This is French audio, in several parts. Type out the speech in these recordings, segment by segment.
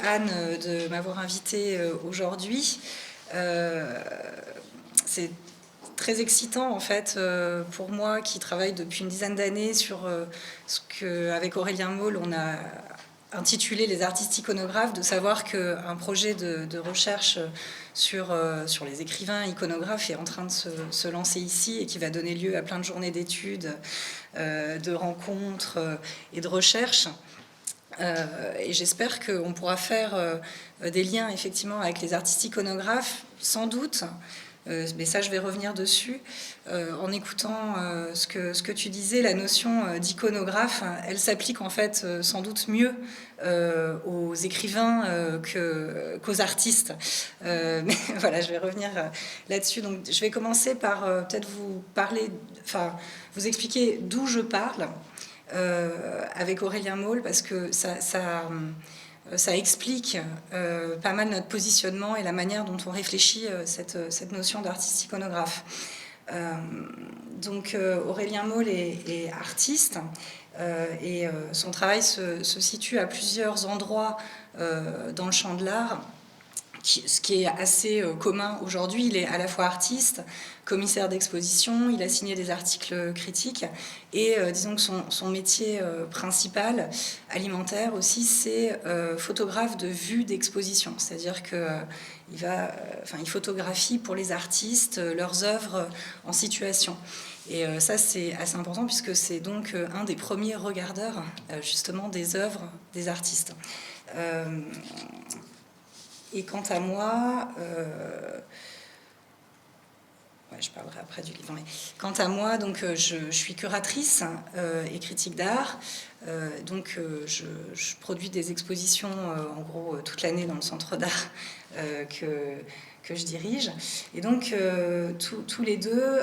Anne de m'avoir invitée aujourd'hui. C'est très excitant en fait pour moi qui travaille depuis une dizaine d'années sur ce qu'avec Aurélien Maul on a intitulé les artistes iconographes, de savoir qu'un projet de recherche sur les écrivains iconographes est en train de se lancer ici et qui va donner lieu à plein de journées d'études, de rencontres et de recherches. Et j'espère qu'on pourra faire des liens effectivement avec les artistes iconographes, sans doute, mais ça je vais revenir dessus, en écoutant ce que tu disais, la notion d'iconographe, elle s'applique en fait sans doute mieux aux écrivains qu'aux artistes. Mais voilà, je vais revenir là-dessus. Donc je vais commencer par peut-être vous parler, enfin vous expliquer d'où je parle. Avec Aurélien Maul, parce que ça explique pas mal notre positionnement et la manière dont on réfléchit cette notion d'artiste iconographe. Donc Aurélien Maul est artiste et son travail se situe à plusieurs endroits dans le champ de l'art. Ce qui est assez commun aujourd'hui. Il est à la fois artiste, commissaire d'exposition, il a signé des articles critiques, et disons que son métier principal, alimentaire aussi, c'est photographe de vue d'exposition. C'est-à-dire qu'il photographie pour les artistes leurs œuvres en situation. Et ça, c'est assez important puisque c'est donc un des premiers regardeurs justement des œuvres des artistes. Et quant à moi, je parlerai après du livre, mais quant à moi, donc, je suis curatrice et critique d'art. Je produis des expositions en gros toute l'année dans le centre d'art que je dirige. Et donc, tous les deux,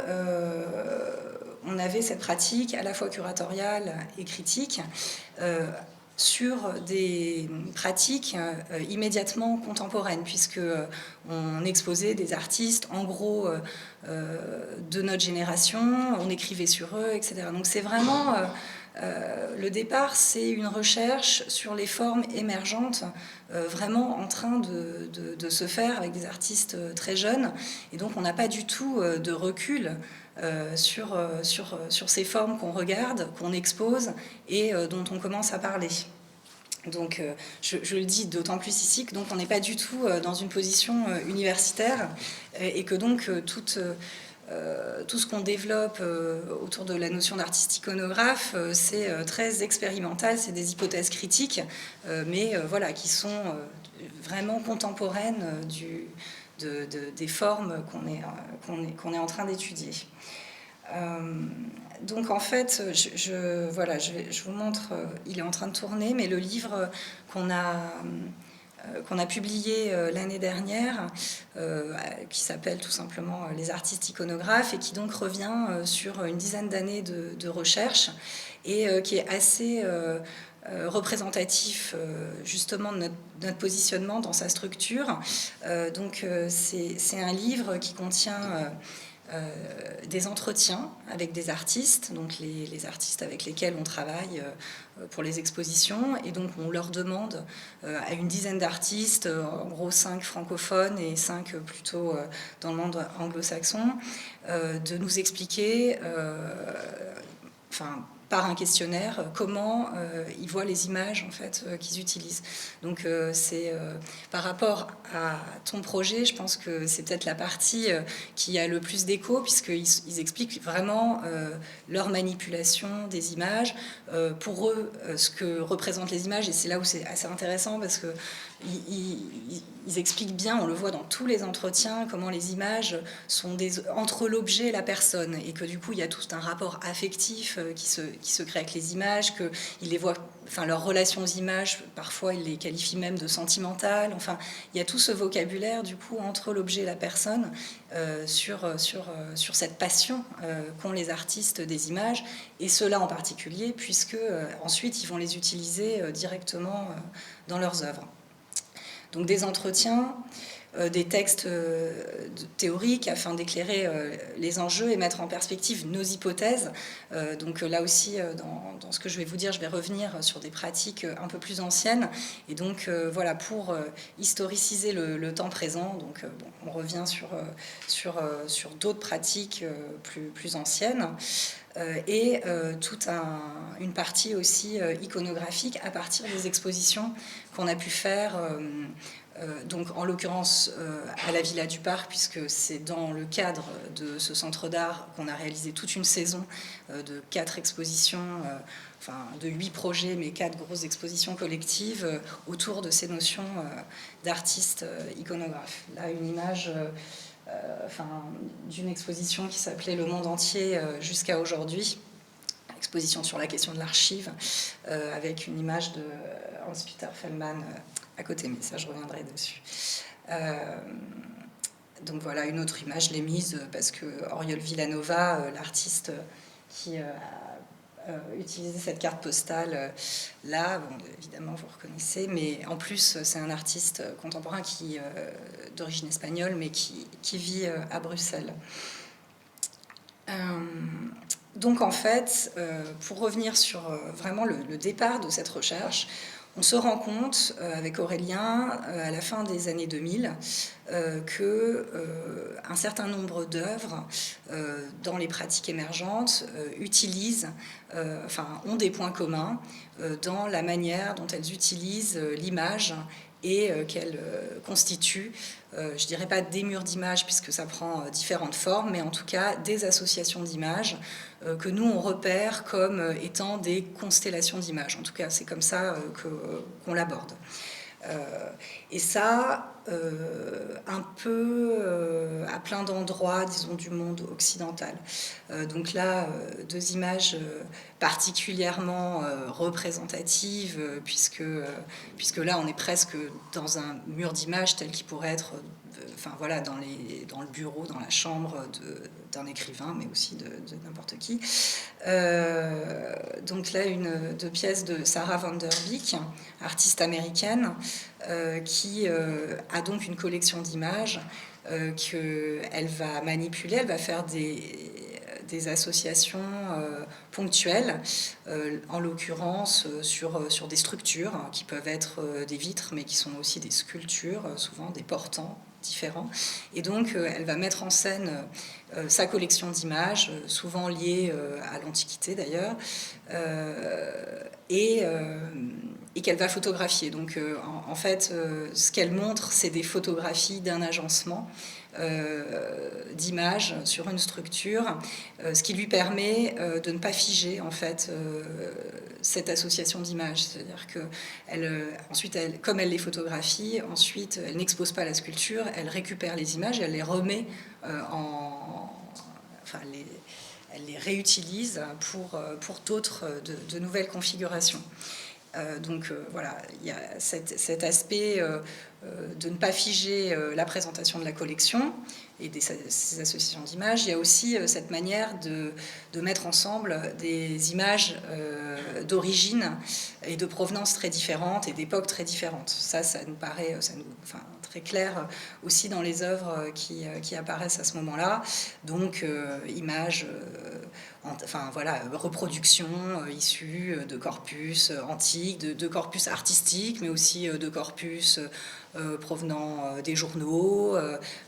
on avait cette pratique à la fois curatoriale et critique. Sur des pratiques immédiatement contemporaines, puisque on exposait des artistes, en gros, de notre génération, on écrivait sur eux, etc. Donc c'est vraiment... le départ, c'est une recherche sur les formes émergentes, vraiment en train de se faire avec des artistes très jeunes. Et donc on n'a pas du tout de recul sur ces formes qu'on regarde, qu'on expose et dont on commence à parler. Donc je le dis d'autant plus ici que donc on n'est pas du tout dans une position universitaire et que donc tout ce qu'on développe autour de la notion d'artiste iconographe, c'est très expérimental, c'est des hypothèses critiques, mais voilà, qui sont vraiment contemporaines des formes qu'on est en train d'étudier. Donc en fait, je vous montre, il est en train de tourner, mais le livre qu'on a publié l'année dernière, qui s'appelle tout simplement Les artistes iconographes, et qui donc revient sur une dizaine d'années de recherche, et qui est assez représentatif justement de notre positionnement dans sa structure. C'est un livre qui contient... des entretiens avec des artistes, donc les artistes avec lesquels on travaille pour les expositions, et donc on leur demande à une dizaine d'artistes, en gros 5 francophones et 5 plutôt dans le monde anglo-saxon, de nous expliquer, par un questionnaire, comment ils voient les images en fait qu'ils utilisent. Donc c'est par rapport à ton projet, je pense que c'est peut-être la partie qui a le plus d'écho, puisqu'ils expliquent vraiment leur manipulation des images, pour eux ce que représentent les images, et c'est là où c'est assez intéressant parce que ils expliquent bien, on le voit dans tous les entretiens, comment les images sont entre l'objet et la personne, et que du coup il y a tout un rapport affectif qui se crée avec les images, qu'ils les voient, leur relation aux images, parfois ils les qualifient même de sentimentales. Enfin, il y a tout ce vocabulaire du coup entre l'objet et la personne sur cette passion qu'ont les artistes des images, et ceux-là en particulier, puisque ensuite ils vont les utiliser directement dans leurs œuvres. Donc des entretiens, des textes théoriques afin d'éclairer les enjeux et mettre en perspective nos hypothèses. Donc là aussi, dans ce que je vais vous dire, je vais revenir sur des pratiques un peu plus anciennes. Et donc voilà, pour historiciser le temps présent, donc bon, on revient sur d'autres pratiques plus anciennes. Et toute une partie aussi iconographique à partir des expositions qu'on a pu faire, donc en l'occurrence à la Villa du Parc, puisque c'est dans le cadre de ce centre d'art qu'on a réalisé toute une saison de 4 expositions, enfin de 8 projets, mais 4 grosses expositions collectives autour de ces notions d'artistes iconographes. Là, une image d'une exposition qui s'appelait Le monde entier jusqu'à aujourd'hui, exposition sur la question de l'archive, avec une image de Hans-Peter Fellmann à côté, mais ça je reviendrai dessus. Donc voilà, une autre image, je l'ai mise parce que Oriol Villanova, l'artiste qui a utilisé cette carte postale là, bon, évidemment vous reconnaissez, mais en plus c'est un artiste contemporain d'origine espagnole, mais qui vit à Bruxelles. Donc en fait, pour revenir sur vraiment le départ de cette recherche, on se rend compte avec Aurélien à la fin des années 2000 qu'un certain nombre d'œuvres dans les pratiques émergentes ont des points communs dans la manière dont elles utilisent l'image et qu'elles constituent, je dirais pas des murs d'images puisque ça prend différentes formes, mais en tout cas des associations d'images que nous on repère comme étant des constellations d'images. En tout cas, c'est comme ça qu'on l'aborde. Et ça, un peu à plein d'endroits, disons, du monde occidental. Donc là, 2 images particulièrement représentatives, puisque là, on est presque dans un mur d'images tel qu'il pourrait être voilà, dans le bureau, dans la chambre d'un écrivain, mais aussi de n'importe qui. Donc là, 2 pièces de Sarah van der Beek, artiste américaine, qui a donc une collection d'images qu'elle va manipuler, elle va faire des associations ponctuelles, en l'occurrence sur des structures qui peuvent être des vitres, mais qui sont aussi des sculptures, souvent des portants différents. Et donc, elle va mettre en scène sa collection d'images, souvent liées à l'Antiquité d'ailleurs, et qu'elle va photographier. Donc, en fait, ce qu'elle montre, c'est des photographies d'un agencement d'images sur une structure, ce qui lui permet de ne pas figer en fait cette association d'images. C'est-à-dire que ensuite, comme elle les photographie, ensuite elle n'expose pas la sculpture, elle récupère les images et elle les remet elle les réutilise pour d'autres, de nouvelles configurations. Donc voilà, il y a cet aspect de ne pas figer la présentation de la collection et ces associations d'images. Il y a aussi cette manière de mettre ensemble des images d'origine et de provenance très différentes et d'époques très différentes. Ça nous paraît très clair aussi dans les œuvres qui apparaissent à ce moment-là. Donc images... reproductions issues de corpus antiques, de corpus artistiques, mais aussi de corpus provenant des journaux,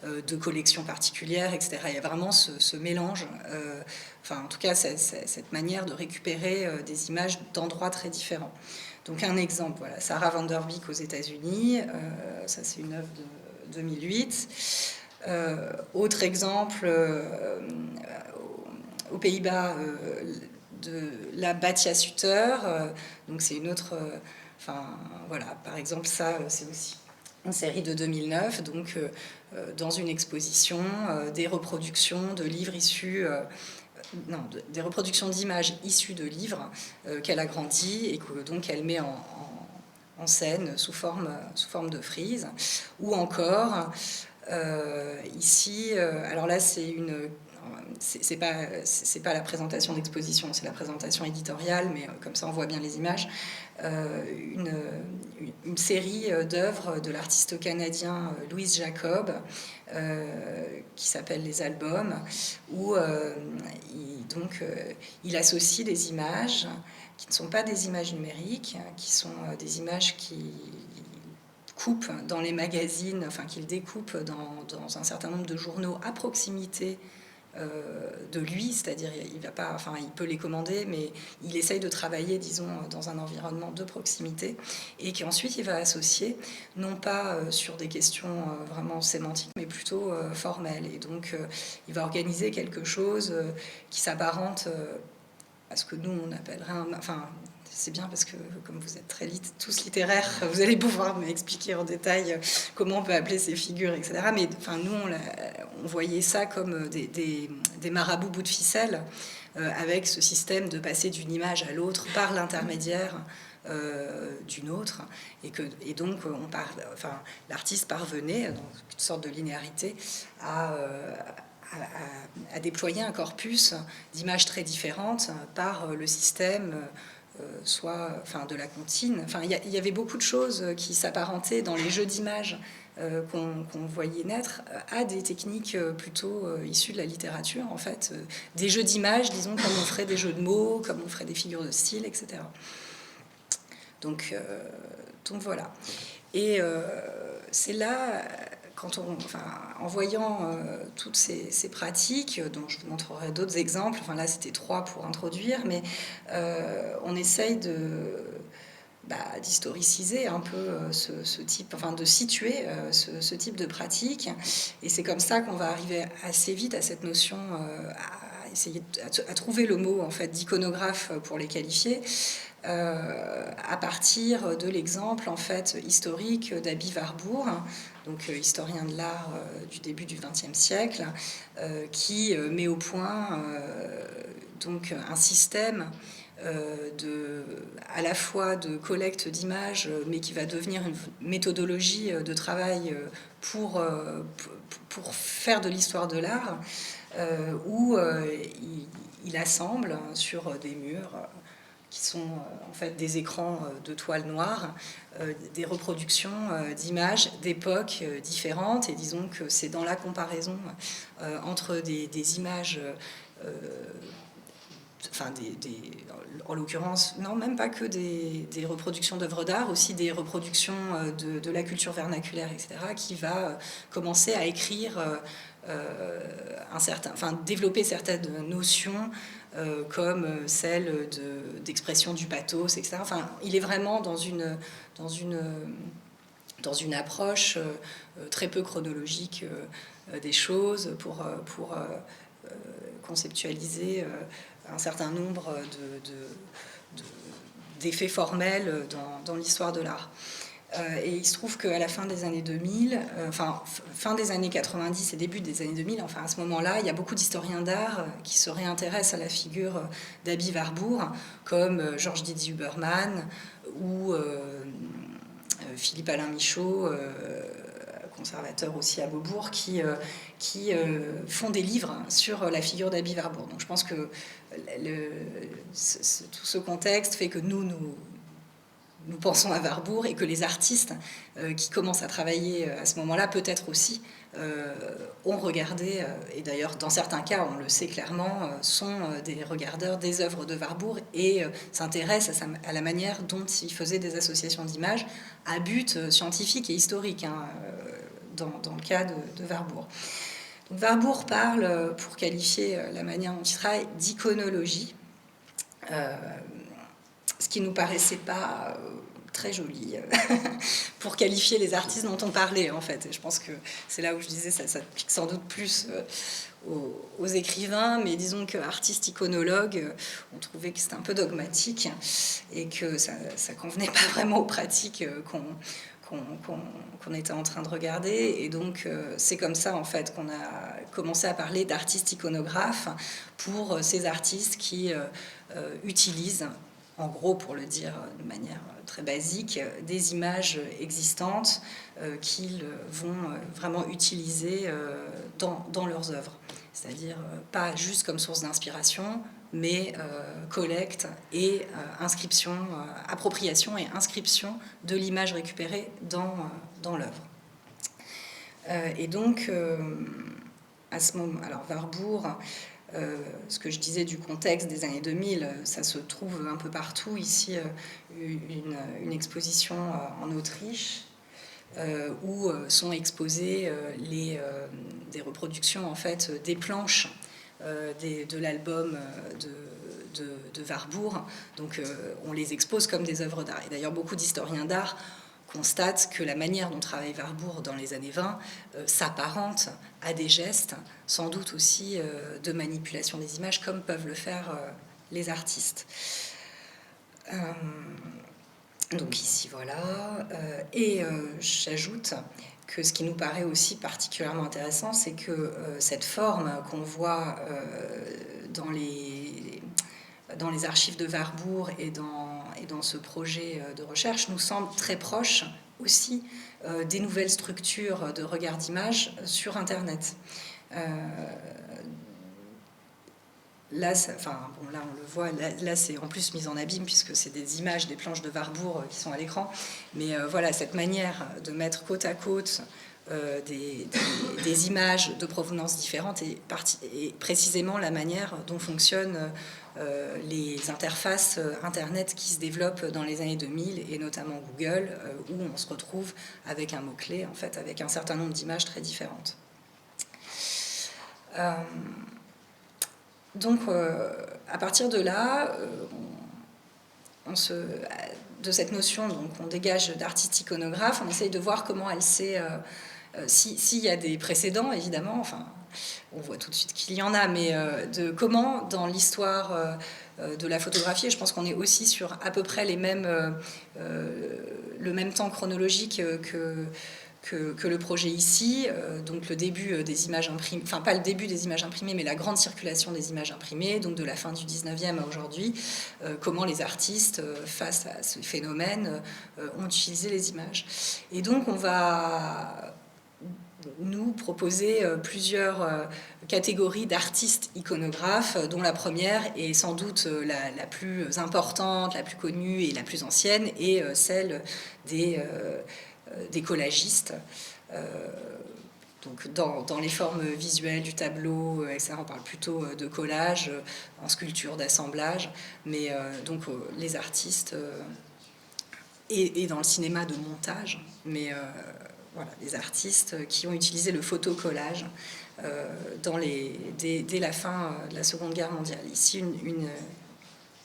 de collections particulières, etc. Il y a vraiment ce mélange, en tout cas cette manière de récupérer des images d'endroits très différents. Donc un exemple, voilà, Sarah van der Beek aux États-Unis, ça c'est une œuvre de 2008. Autre exemple, aux Pays-Bas, de la Batia Sutter, donc c'est une autre... par exemple, ça, c'est aussi une série de 2009, donc dans une exposition, des reproductions de livres issus... des reproductions d'images issues de livres qu'elle a grandi et que donc elle met en scène sous forme de frise. Ou encore, ici, alors là c'est c'est pas la présentation d'exposition, c'est la présentation éditoriale, mais comme ça on voit bien les images. Une série d'œuvres de l'artiste canadien Louise Jacob, qui s'appelle Les Albums, où il associe des images qui ne sont pas des images numériques, qui sont des images qui coupe dans les magazines, enfin qu'il découpe dans un certain nombre de journaux à proximité de lui, c'est-à-dire il peut les commander, mais il essaye de travailler, disons, dans un environnement de proximité, et qu'ensuite il va associer, non pas sur des questions vraiment sémantiques, mais plutôt formelles. Et donc il va organiser quelque chose qui s'apparente à ce que nous on appellerait c'est bien parce que, comme vous êtes tous littéraires, vous allez pouvoir m'expliquer en détail comment on peut appeler ces figures, etc. Mais nous, on voyait ça comme des marabouts bouts de ficelle, avec ce système de passer d'une image à l'autre par l'intermédiaire d'une autre. Et donc, l'artiste parvenait, dans une sorte de linéarité, à déployer un corpus d'images très différentes par le système de la comptine. Il y avait beaucoup de choses qui s'apparentaient dans les jeux d'images qu'on voyait naître à des techniques plutôt issues de la littérature, en fait. Des jeux d'images, disons, comme on ferait des jeux de mots, comme on ferait des figures de style, etc. Donc voilà. Et c'est là... en voyant toutes ces pratiques, dont je vous montrerai d'autres exemples, là c'était 3 pour introduire, mais on essaye d'historiciser un peu ce type, de situer ce type de pratique, et c'est comme ça qu'on va arriver assez vite à cette notion, à essayer à trouver le mot en fait d'iconographe pour les qualifier. À partir de l'exemple en fait historique d'Aby Warburg, donc historien de l'art du début du XXe siècle, qui met au point donc un système à la fois de collecte d'images, mais qui va devenir une méthodologie de travail pour faire de l'histoire de l'art, où il assemble sur des murs qui sont en fait des écrans de toile noire, des reproductions d'images d'époques différentes. Et disons que c'est dans la comparaison entre des images, en l'occurrence, non, même pas que des reproductions d'œuvres d'art, aussi des reproductions de la culture vernaculaire, etc., qui va commencer à écrire développer certaines notions comme celle d'expression du pathos, etc. Il est vraiment dans une approche très peu chronologique des choses pour conceptualiser un certain nombre d'effets formels dans l'histoire de l'art. Et il se trouve qu'à la fin des années 2000, fin des années 90 et début des années 2000, à ce moment-là, il y a beaucoup d'historiens d'art qui se réintéressent à la figure d'Aby Warburg, comme Georges Didier Huberman ou Philippe-Alain Michaud, conservateur aussi à Beaubourg, qui font des livres sur la figure d'Aby Warburg. Donc je pense que tout ce contexte fait que nous pensons à Warburg, et que les artistes qui commencent à travailler à ce moment-là, peut-être aussi, ont regardé, et d'ailleurs dans certains cas, on le sait clairement, sont des regardeurs des œuvres de Warburg et s'intéressent à la manière dont il faisait des associations d'images à but scientifique et historique, dans le cas de Warburg. Donc, Warburg parle, pour qualifier la manière dont il travaille, d'iconologie, ce qui ne nous paraissait pas très joli pour qualifier les artistes dont on parlait, en fait. Et je pense que c'est là où je disais ça pique sans doute plus aux écrivains, mais disons qu'artistes iconologues, on trouvait que c'était un peu dogmatique et que ça convenait pas vraiment aux pratiques qu'on était en train de regarder. Et donc c'est comme ça en fait qu'on a commencé à parler d'artistes iconographes pour ces artistes qui utilisent, en gros, pour le dire de manière très basique, des images existantes qu'ils vont vraiment utiliser dans leurs œuvres. c'est-à-dire pas juste comme source d'inspiration, mais collecte et inscription, appropriation et inscription de l'image récupérée dans l'œuvre. Et donc, à ce moment, alors Warburg, ce que je disais du contexte des années 2000, ça se trouve un peu partout. Ici, une exposition en Autriche, où sont exposées des reproductions en fait des planches de l'album de Warburg. Donc on les expose comme des œuvres d'art. Et d'ailleurs beaucoup d'historiens d'art constatent que la manière dont travaille Warburg dans les années 20 s'apparente à des gestes, sans doute aussi de manipulation des images, comme peuvent le faire les artistes. Donc ici, voilà. Et j'ajoute que ce qui nous paraît aussi particulièrement intéressant, c'est que cette forme qu'on voit dans les archives de Warburg et dans ce projet de recherche nous semble très proche aussi des nouvelles structures de regard d'image sur Internet. Là, là, on le voit, là c'est en plus mis en abîme puisque c'est des images, des planches de Warburg qui sont à l'écran. Mais voilà, cette manière de mettre côte à côte des images de provenance différentes et précisément la manière dont fonctionnent les interfaces Internet qui se développent dans les années 2000 et notamment Google, où on se retrouve avec un mot-clé, en fait, avec un certain nombre d'images très différentes. Donc, à partir de là, de cette notion, donc, on dégage d'artiste iconographe, on essaye de voir comment elle s'est... s'il y a des précédents, évidemment, enfin, on voit tout de suite qu'il y en a, mais de comment, dans l'histoire de la photographie, et je pense qu'on est aussi sur à peu près le même temps chronologique que le projet ici, donc le début des images imprimées, enfin pas le début des images imprimées, mais la grande circulation des images imprimées, donc de la fin du 19e à aujourd'hui, comment les artistes, face à ce phénomène, ont utilisé les images. Et donc on va nous proposer plusieurs catégories d'artistes iconographes, dont la première est sans doute la plus importante, la plus connue et la plus ancienne, et celle des collagistes. Donc dans les formes visuelles du tableau, etc., on parle plutôt de collage, en sculpture, d'assemblage, mais donc les artistes, et dans le cinéma de montage, mais voilà, des artistes qui ont utilisé le photocollage dès la fin de la Seconde Guerre mondiale. Ici,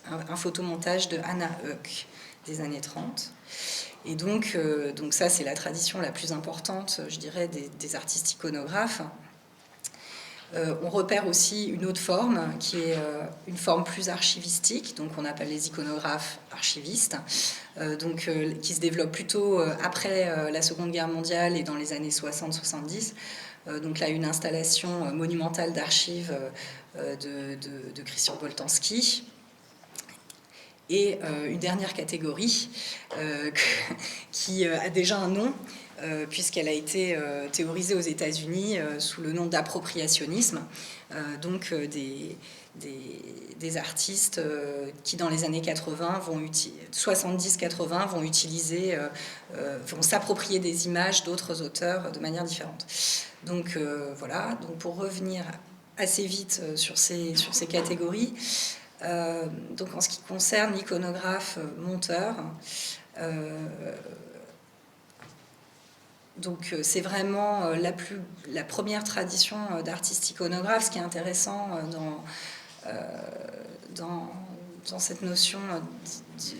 un photomontage de Anna Höck des années 30. Et donc ça, c'est la tradition la plus importante, je dirais, des artistes iconographes. On repère aussi une autre forme, qui est une forme plus archivistique, donc on appelle les iconographes archivistes, qui se développe plutôt après la Seconde Guerre mondiale et dans les années 60-70. Donc là, une installation monumentale d'archives de Christian Boltanski. Et une dernière catégorie qui a déjà un nom, puisqu'elle a été théorisée aux États-Unis sous le nom d'appropriationnisme, donc des artistes qui dans les années 80 70-80 vont s'approprier des images d'autres auteurs de manière différente. Donc voilà, donc pour revenir assez vite sur ces catégories, donc en ce qui concerne l'iconographe monteur, donc c'est vraiment la première tradition d'artiste iconographe. Ce qui est intéressant dans cette notion,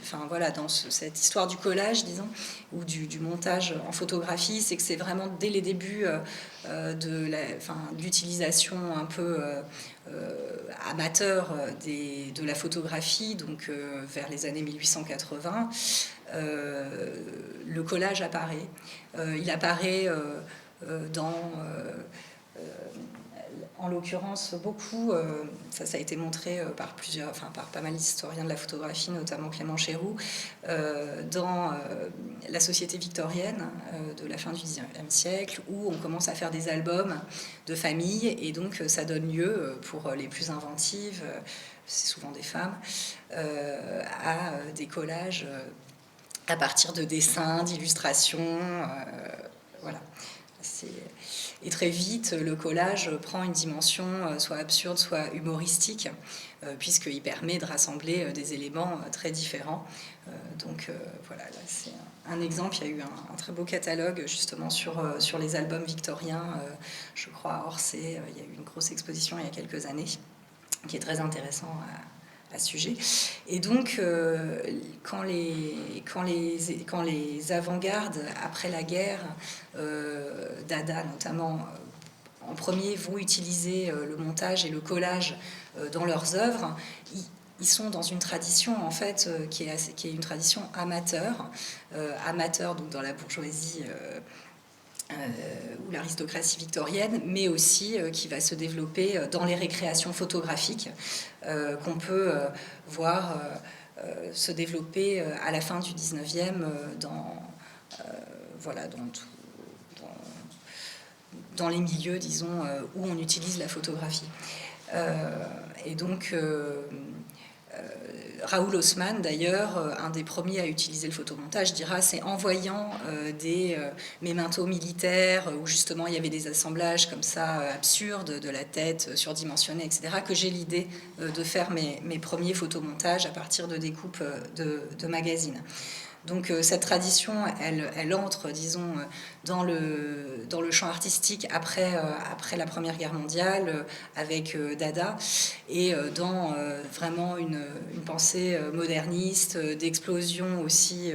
enfin voilà, dans cette histoire du collage, disons, ou du montage en photographie, c'est que c'est vraiment dès les débuts de l'utilisation un peu amateur de la photographie, donc vers les années 1880, le collage apparaît. Il apparaît dans en l'occurrence, beaucoup, ça a été montré par par pas mal d'historiens de la photographie, notamment Clément Chéroux, dans la société victorienne de la fin du XIXe siècle, où on commence à faire des albums de famille, et donc ça donne lieu, pour les plus inventives, c'est souvent des femmes, à des collages à partir de dessins, d'illustrations, voilà. Et très vite, le collage prend une dimension soit absurde, soit humoristique, puisqu'il permet de rassembler des éléments très différents. Donc voilà, là c'est un exemple. Il y a eu un très beau catalogue justement sur les albums victoriens, je crois à Orsay. Il y a eu une grosse exposition il y a quelques années, qui est très intéressant à ce sujet. Et donc, quand les avant-gardes, après la guerre, Dada notamment, en premier, vont utiliser le montage et le collage dans leurs œuvres, ils sont dans une tradition en fait qui est une tradition amateur, donc dans la bourgeoisie ou l'aristocratie victorienne, mais aussi qui va se développer dans les récréations photographiques qu'on peut voir se développer à la fin du 19e dans les milieux, disons, où on utilise la photographie. Et donc, Raoul Haussmann, d'ailleurs, un des premiers à utiliser le photomontage, dira c'est en voyant des mémentos militaires où justement il y avait des assemblages comme ça absurdes de la tête surdimensionnée, etc., que j'ai l'idée de faire mes premiers photomontages à partir de découpes de magazines. Donc cette tradition, elle entre, disons, dans le champ artistique après la Première Guerre mondiale, avec Dada, et dans vraiment une pensée moderniste, d'explosion aussi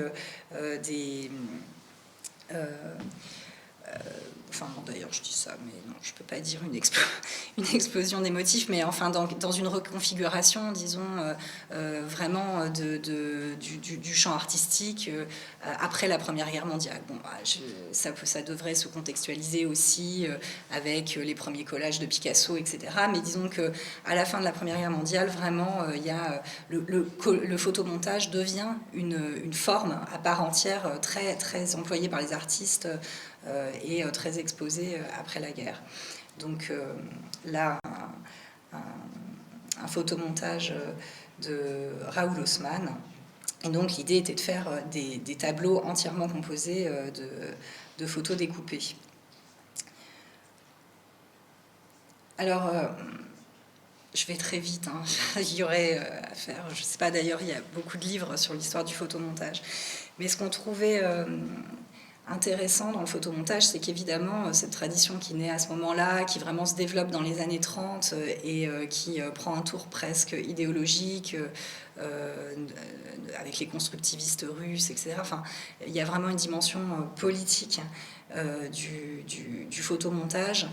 enfin, bon, d'ailleurs, je dis ça, mais non, je ne peux pas dire une explosion des motifs, mais enfin, dans une reconfiguration, disons, vraiment du champ artistique après la Première Guerre mondiale. Bon, ça devrait se contextualiser aussi avec les premiers collages de Picasso, etc. Mais disons qu'à la fin de la Première Guerre mondiale, vraiment, il y a le photomontage devient une forme à part entière, très, très employée par les artistes, et très exposé après la guerre. Donc là, un photomontage de Raoul Haussmann. Et donc l'idée était de faire des tableaux entièrement composés de photos découpées. Alors, je vais très vite, hein. Il y aurait à faire, je ne sais pas d'ailleurs, il y a beaucoup de livres sur l'histoire du photomontage. Mais ce qu'on trouvait intéressant dans le photomontage, c'est qu'évidemment, cette tradition qui naît à ce moment-là, qui vraiment se développe dans les années 30 et qui prend un tour presque idéologique avec les constructivistes russes, etc. Enfin, il y a vraiment une dimension politique du photomontage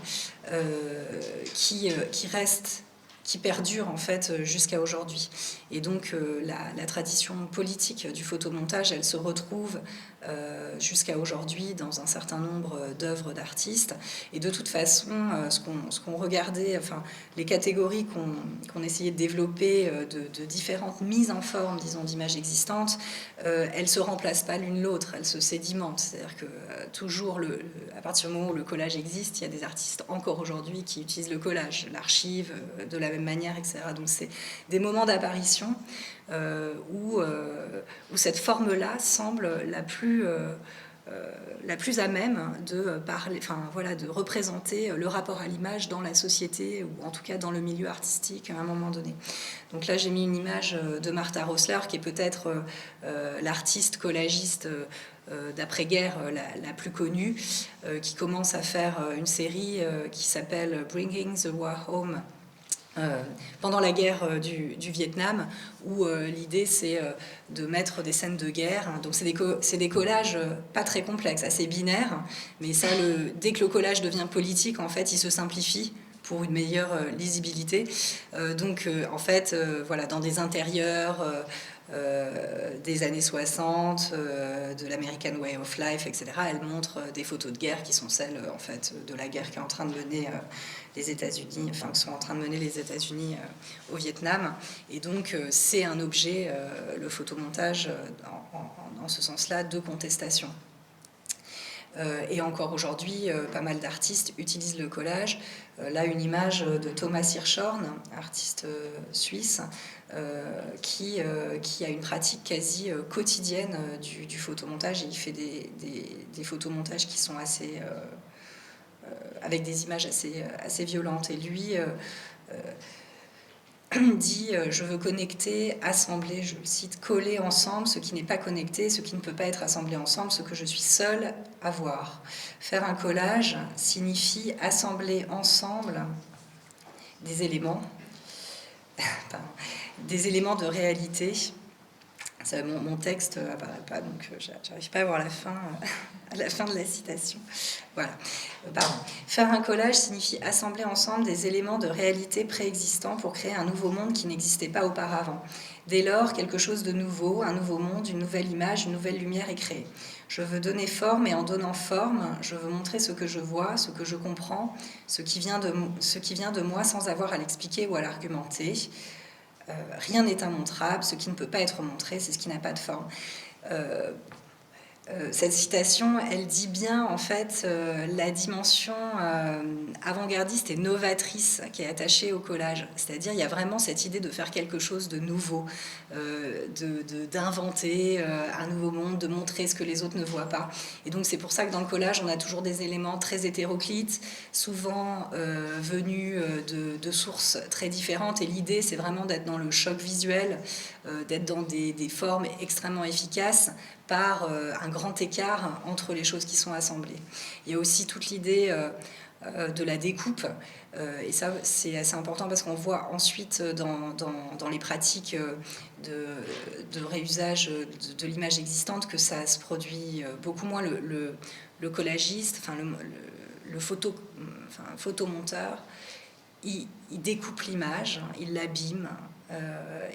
qui reste, qui perdure en fait jusqu'à aujourd'hui. Et donc la tradition politique du photomontage, elle se retrouve jusqu'à aujourd'hui dans un certain nombre d'œuvres d'artistes. Et de toute façon, ce qu'on regardait, enfin les catégories qu'on essayait de développer de différentes mises en forme, disons, d'images existantes, elles ne se remplacent pas l'une l'autre, elles se sédimentent. C'est-à-dire que toujours, à partir du moment où le collage existe, il y a des artistes encore aujourd'hui qui utilisent le collage, l'archive, de la même manière, etc. Donc c'est des moments d'apparition où cette forme-là semble la plus à même de parler, enfin voilà, de représenter le rapport à l'image dans la société ou en tout cas dans le milieu artistique à un moment donné. Donc là, j'ai mis une image de Martha Rosler, qui est peut-être l'artiste collagiste d'après-guerre la plus connue, qui commence à faire une série qui s'appelle Bringing the War Home. Pendant la guerre du Vietnam, où l'idée c'est de mettre des scènes de guerre. Donc c'est des collages pas très complexes, assez binaires, mais ça, dès que le collage devient politique, en fait, il se simplifie pour une meilleure lisibilité. Donc en fait, voilà, dans des intérieurs des années 60, de l'American Way of Life, etc. Elle montre des photos de guerre qui sont celles, en fait, de la guerre qui est en train de mener les États-Unis, enfin, qui sont en train de mener les États-Unis au Vietnam. Et donc, c'est un objet, le photomontage, dans ce sens-là, de contestation. Et encore aujourd'hui, pas mal d'artistes utilisent le collage. Là, une image de Thomas Hirschhorn, artiste suisse, qui a une pratique quasi quotidienne du photomontage. Et il fait des photomontages qui sont assez, avec des images assez violentes. Et lui dit je veux connecter, assembler, je le cite, coller ensemble ce qui n'est pas connecté, ce qui ne peut pas être assemblé ensemble, ce que je suis seule à voir. Faire un collage signifie assembler ensemble des éléments, des éléments de réalité. Ça, mon texte apparaît pas, donc j'arrive pas à voir à la fin de la citation. Voilà. Pardon. Faire un collage signifie assembler ensemble des éléments de réalité préexistants pour créer un nouveau monde qui n'existait pas auparavant. Dès lors, quelque chose de nouveau, un nouveau monde, une nouvelle image, une nouvelle lumière est créée. Je veux donner forme et en donnant forme, je veux montrer ce que je vois, ce que je comprends, ce qui vient de moi sans avoir à l'expliquer ou à l'argumenter. Rien n'est immontrable, ce qui ne peut pas être montré, c'est ce qui n'a pas de forme. Cette citation, elle dit bien en fait la dimension avant-gardiste et novatrice qui est attachée au collage. C'est-à-dire il y a vraiment cette idée de faire quelque chose de nouveau, d'inventer un nouveau monde, de montrer ce que les autres ne voient pas. Et donc c'est pour ça que dans le collage, on a toujours des éléments très hétéroclites, souvent venus de sources très différentes. Et l'idée, c'est vraiment d'être dans le choc visuel, d'être dans des formes extrêmement efficaces, par un grand écart entre les choses qui sont assemblées. Il y a aussi toute l'idée de la découpe, et ça c'est assez important parce qu'on voit ensuite dans les pratiques de réusage de l'image existante que ça se produit beaucoup moins. Le collagiste, enfin le photomonteur, il découpe l'image, il l'abîme,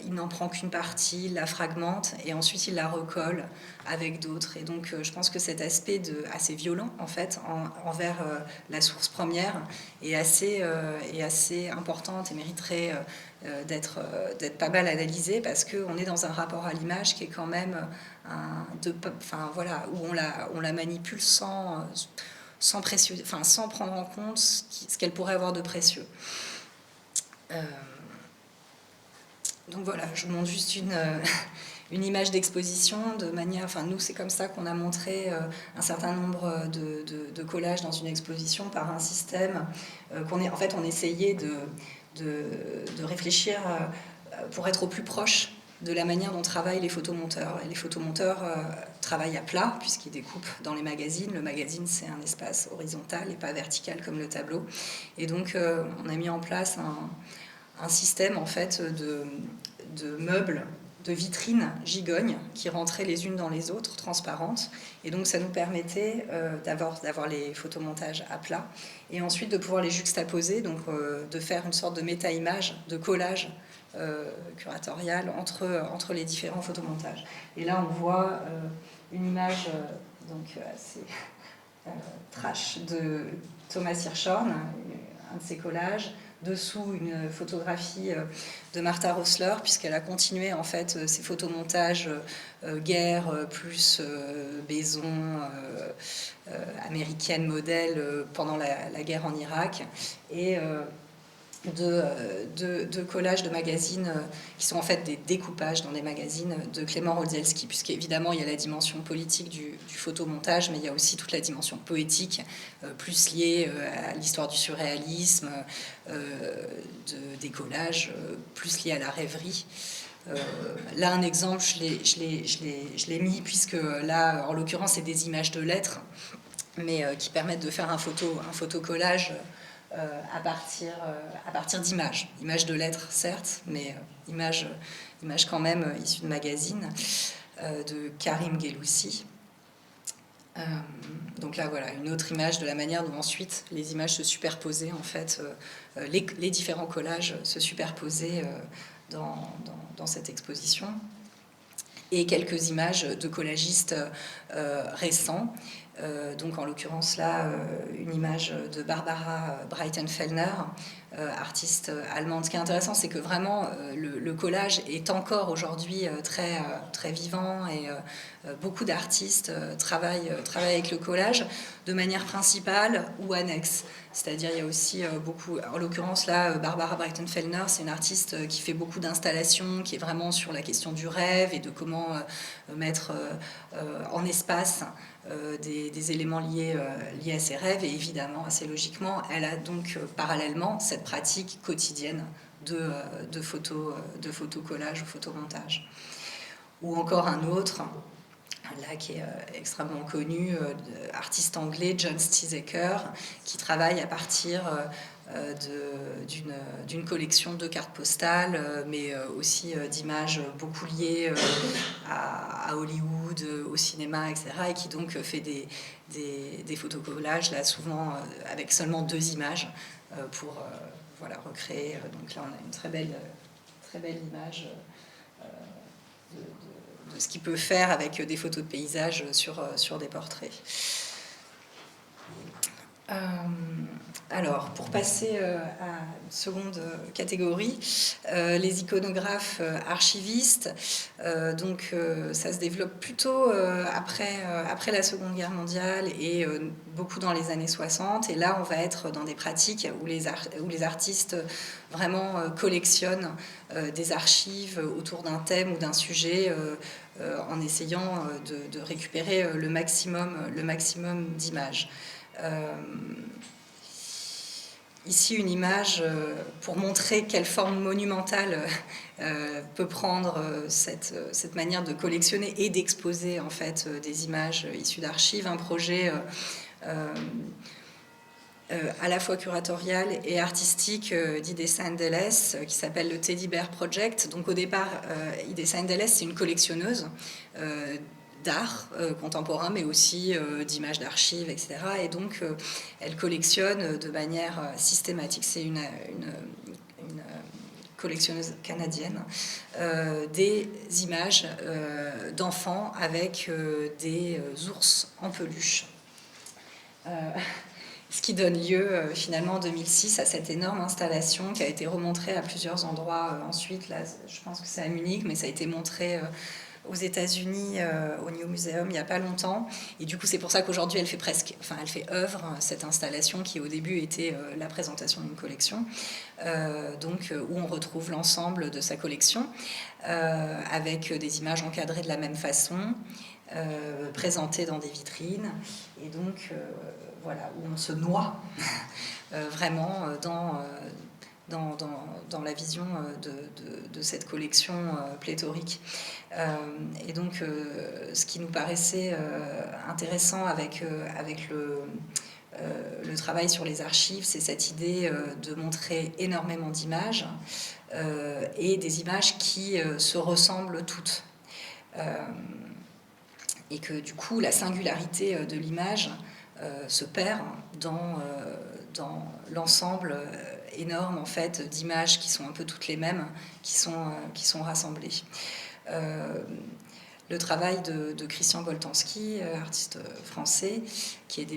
il n'en prend qu'une partie, il la fragmente et ensuite il la recolle avec d'autres. Et donc je pense que cet aspect assez violent en fait envers la source première est assez importante et mériterait d'être pas mal analysée parce qu'on est dans un rapport à l'image qui est quand même où on la manipule sans prendre en compte ce qu'elle pourrait avoir de précieux. Donc voilà, je vous montre juste une image d'exposition de manière... Enfin, nous, c'est comme ça qu'on a montré un certain nombre de collages dans une exposition par un système en fait, on essayait de réfléchir pour être au plus proche de la manière dont travaillent les photomonteurs. Et les photomonteurs travaillent à plat, puisqu'ils découpent dans les magazines. Le magazine, c'est un espace horizontal et pas vertical comme le tableau. Et donc, on a mis en place un système en fait de meubles, de vitrines gigognes qui rentraient les unes dans les autres, transparentes. Et donc ça nous permettait d'avoir les photomontages à plat et ensuite de pouvoir les juxtaposer, donc de faire une sorte de méta-image, de collage curatorial entre les différents photomontages. Et là on voit une image assez trash de Thomas Hirschhorn, un de ses collages. Dessous, une photographie de Martha Rosler, puisqu'elle a continué en fait ses photomontages guerre plus Baison américaine modèle pendant la guerre en Irak et de collages de magazines qui sont en fait des découpages dans des magazines de Clément Rodzelski, puisqu'évidemment il y a la dimension politique du photomontage, mais il y a aussi toute la dimension poétique, plus liée à l'histoire du surréalisme, des collages, plus liée à la rêverie. Là, un exemple, je l'ai mis, puisque là, en l'occurrence, c'est des images de lettres, mais qui permettent de faire un photocollage à partir d'images. Images de lettres, certes, mais images quand même issues de magazines, de Karim Geloussi. Donc là, voilà, une autre image de la manière dont ensuite les images se superposaient, en fait, les différents collages se superposaient dans cette exposition. et quelques images de collagistes récents. Donc en l'occurrence là, une image de Barbara Breitenfellner, artiste allemande. Ce qui est intéressant, c'est que vraiment le collage est encore aujourd'hui très vivant, et beaucoup d'artistes travaillent avec le collage de manière principale ou annexe. C'est-à-dire il y a aussi beaucoup, en l'occurrence là, Barbara Breitenfellner, c'est une artiste qui fait beaucoup d'installations, qui est vraiment sur la question du rêve et de comment mettre en espace des éléments liés à ses rêves. Et évidemment, assez logiquement, elle a donc parallèlement cette pratique quotidienne de photocollage ou photomontage. Ou encore un autre, là qui est extrêmement connu, artiste anglais, John Steezaker, qui travaille à partir d'une collection de cartes postales, mais aussi d'images beaucoup liées à Hollywood, au cinéma, etc., et qui donc fait des photocollages, là souvent avec seulement 2 images, pour voilà, recréer. Donc là on a une très belle image de ce qu'il peut faire avec des photos de paysages sur des portraits. Alors, pour passer à une seconde catégorie, les iconographes archivistes. Donc, ça se développe plutôt après la Seconde Guerre mondiale et beaucoup dans les années 60. Et là, on va être dans des pratiques où les artistes vraiment collectionnent des archives autour d'un thème ou d'un sujet, en essayant de récupérer le maximum d'images. Ici une image pour montrer quelle forme monumentale peut prendre cette manière de collectionner et d'exposer en fait des images issues d'archives, un projet à la fois curatorial et artistique d'Ide Saindeles, qui s'appelle le Teddy Bear Project. Donc au départ, Ide Saindeles, c'est une collectionneuse d'art contemporain, mais aussi d'images d'archives, etc. Et donc, elle collectionne de manière systématique, c'est une collectionneuse canadienne, des images d'enfants avec des ours en peluche. Ce qui donne lieu finalement en 2006 à cette énorme installation qui a été remontrée à plusieurs endroits ensuite. Là, je pense que c'est à Munich, mais ça a été montré aux États-Unis, au New Museum, il n'y a pas longtemps. Et du coup, c'est pour ça qu'aujourd'hui, elle fait œuvre, cette installation qui au début était la présentation d'une collection, où on retrouve l'ensemble de sa collection, avec des images encadrées de la même façon, présentées dans des vitrines, et donc voilà, où on se noie vraiment dans la vision de cette collection pléthorique. Et donc, ce qui nous paraissait intéressant avec le travail sur les archives, c'est cette idée de montrer énormément d'images et des images qui se ressemblent toutes. Et que du coup, la singularité de l'image se perd dans l'ensemble énorme en fait d'images qui sont un peu toutes les mêmes, qui sont rassemblées. Le travail de Christian Boltanski, artiste français, qui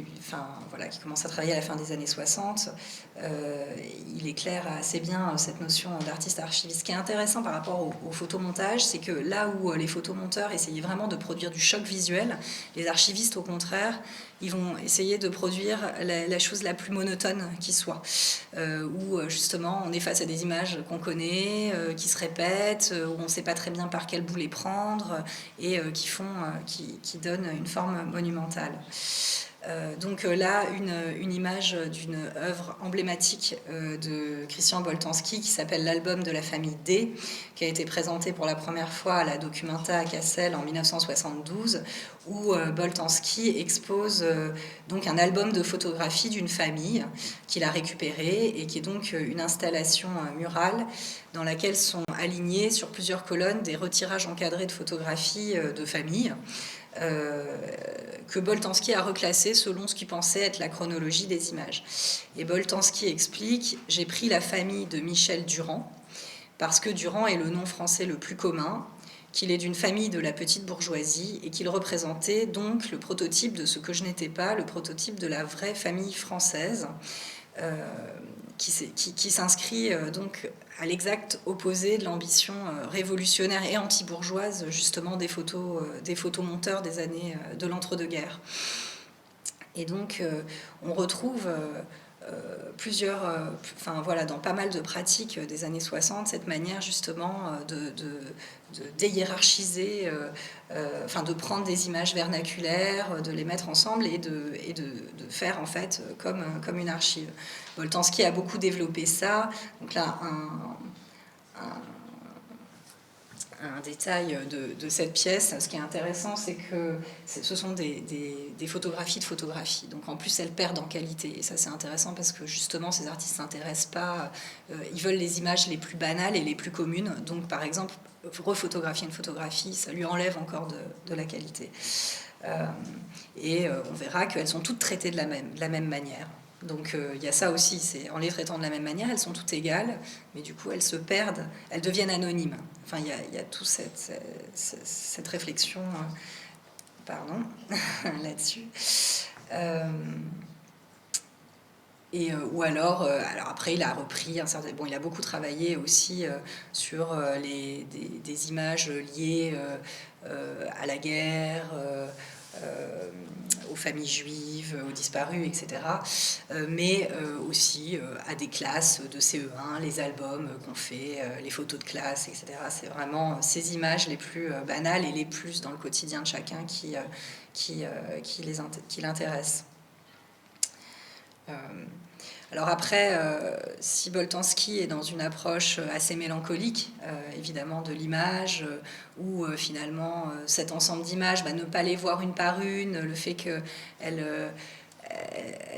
commence à travailler à la fin des années 60, il éclaire assez bien cette notion d'artiste archiviste. Ce qui est intéressant par rapport au photomontage, c'est que là où les photomonteurs essayaient vraiment de produire du choc visuel, les archivistes, au contraire, ils vont essayer de produire la chose la plus monotone qui soit, où justement on est face à des images qu'on connaît, qui se répètent, où on ne sait pas très bien par quel bout les prendre, et qui donnent une forme monumentale. Donc là, une image d'une œuvre emblématique de Christian Boltanski qui s'appelle l'album de la famille D, qui a été présenté pour la première fois à la Documenta à Cassel en 1972, où Boltanski expose donc un album de photographies d'une famille qu'il a récupéré et qui est donc une installation murale dans laquelle sont alignés sur plusieurs colonnes des retirages encadrés de photographies de famille, que Boltanski a reclassé selon ce qu'il pensait être la chronologie des images. Et Boltanski explique: « J'ai pris la famille de Michel Durand, parce que Durand est le nom français le plus commun, qu'il est d'une famille de la petite bourgeoisie et qu'il représentait donc le prototype de ce que je n'étais pas, le prototype de la vraie famille française, qui s'inscrit donc à l'exact opposé de l'ambition révolutionnaire et anti-bourgeoise justement des photomonteurs des années de l'entre-deux-guerres. Et donc on retrouve dans pas mal de pratiques des années 60, cette manière justement de déhiérarchiser, de prendre des images vernaculaires, de les mettre ensemble et de faire en fait comme une archive. Boltanski a beaucoup développé ça. Donc là, un détail de cette pièce, ce qui est intéressant, c'est que ce sont des photographies de photographies. Donc en plus, elles perdent en qualité. Et ça, c'est intéressant parce que justement, ces artistes ne s'intéressent pas. Ils veulent les images les plus banales et les plus communes. Donc par exemple, refotographier une photographie, ça lui enlève encore de la qualité. On verra qu'elles sont toutes traitées de la même manière. Donc il y a ça aussi, c'est en les traitant de la même manière, elles sont toutes égales, mais du coup elles se perdent, elles deviennent anonymes. Enfin, il y a toute cette réflexion, là-dessus. Ou alors après il a repris il a beaucoup travaillé aussi sur des images liées à la guerre, aux familles juives, aux disparus, etc. Mais aussi à des classes de CE1, les albums qu'on fait, les photos de classe, etc. C'est vraiment ces images les plus banales et les plus dans le quotidien de chacun qui l'intéressent. Alors après, si Boltanski est dans une approche assez mélancolique, évidemment, de l'image, où finalement cet ensemble d'images, ne pas les voir une par une, le fait qu'elles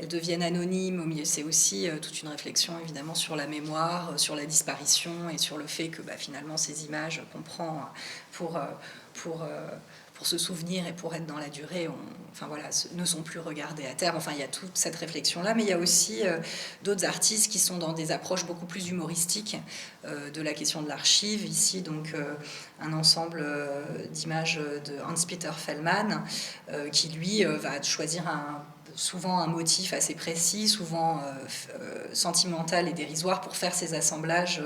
deviennent anonymes au milieu, c'est aussi toute une réflexion évidemment sur la mémoire, sur la disparition et sur le fait que finalement ces images qu'on prend pour se souvenir et pour être dans la durée, ne sont plus regardés à terme. Enfin, il y a toute cette réflexion-là, mais il y a aussi d'autres artistes qui sont dans des approches beaucoup plus humoristiques de la question de l'archive. Ici, donc, un ensemble d'images de Hans-Peter Fellman, qui, lui, va choisir souvent un motif assez précis, souvent sentimental et dérisoire pour faire ces assemblages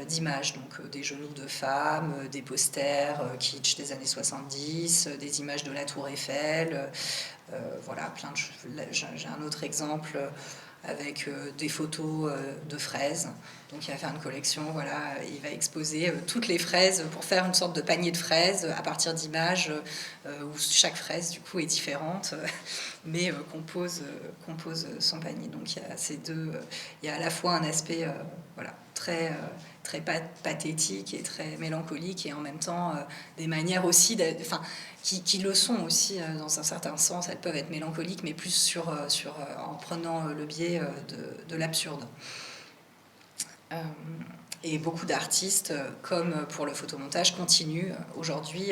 d'images, donc des genoux de femmes, des posters kitsch des années 70, des images de la Tour Eiffel, plein de choses. J'ai un autre exemple avec des photos de fraises. Donc il va faire une collection, il va exposer toutes les fraises pour faire une sorte de panier de fraises à partir d'images où chaque fraise du coup est différente, mais compose son panier. Donc il y a ces deux, il y a à la fois un aspect très pathétique et très mélancolique, et en même temps des manières aussi, qui le sont aussi dans un certain sens. Elles peuvent être mélancoliques, mais plus en prenant le biais de l'absurde. Et beaucoup d'artistes, comme pour le photomontage, continuent aujourd'hui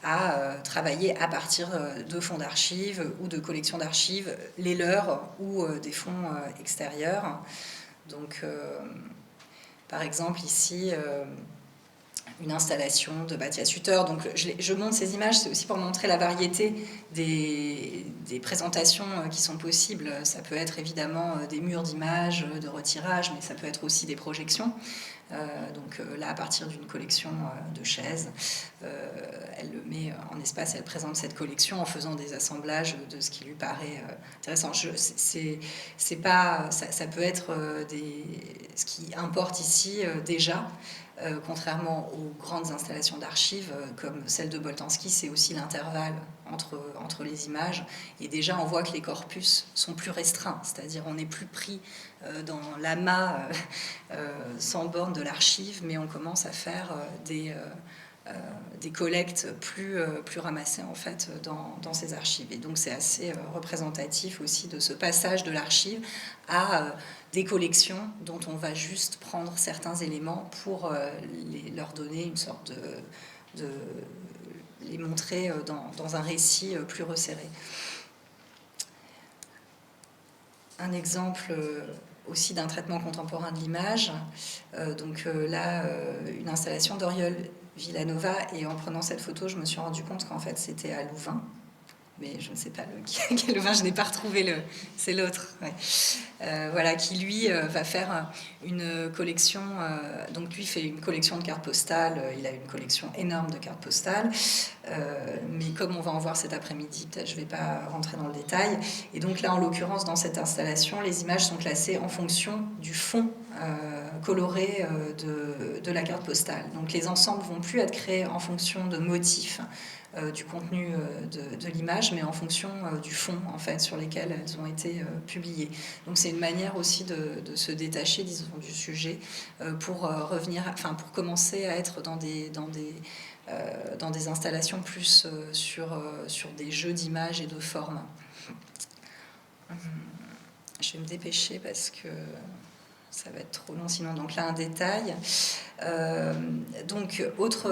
à travailler à partir de fonds d'archives ou de collections d'archives, les leurs ou des fonds extérieurs. Donc, par exemple, ici, une installation de Batia Suter. Donc, je montre ces images, c'est aussi pour montrer la variété des présentations qui sont possibles. Ça peut être évidemment des murs d'images, de retirage, mais ça peut être aussi des projections. Donc là, à partir d'une collection de chaises, elle le met en espace, elle présente cette collection en faisant des assemblages de ce qui lui paraît intéressant. Ça peut être ce qui importe ici déjà. Contrairement aux grandes installations d'archives comme celle de Boltanski, c'est aussi l'intervalle entre les images. Et déjà, on voit que les corpus sont plus restreints, c'est-à-dire on n'est plus pris dans l'amas sans borne de l'archive, mais on commence à faire des collectes plus ramassées en fait dans ces archives. Et donc c'est assez représentatif aussi de ce passage de l'archive à des collections dont on va juste prendre certains éléments pour leur donner une sorte de les montrer dans un récit plus resserré. Un exemple aussi d'un traitement contemporain de l'image. Là, une installation d'Oriol Villanova, et en prenant cette photo, je me suis rendu compte qu'en fait c'était à Louvain. Mais je ne sais pas quel Louvain, je n'ai pas retrouvé c'est l'autre. Ouais. Voilà, qui lui va faire une collection. Donc lui fait une collection de cartes postales. Il a une collection énorme de cartes postales. Mais comme on va en voir cet après-midi, peut-être je ne vais pas rentrer dans le détail. Et donc là, en l'occurrence, dans cette installation, les images sont classées en fonction du fond coloré de la carte postale. Donc les ensembles vont plus être créés en fonction de motifs du contenu de l'image, mais en fonction du fond en fait, sur lesquels elles ont été publiées. Donc c'est une manière aussi de se détacher, disons, du sujet pour revenir, enfin pour commencer à être dans des installations plus sur des jeux d'images et de formes. Je vais me dépêcher parce que ça va être trop long sinon. Donc là, un détail. Donc, autre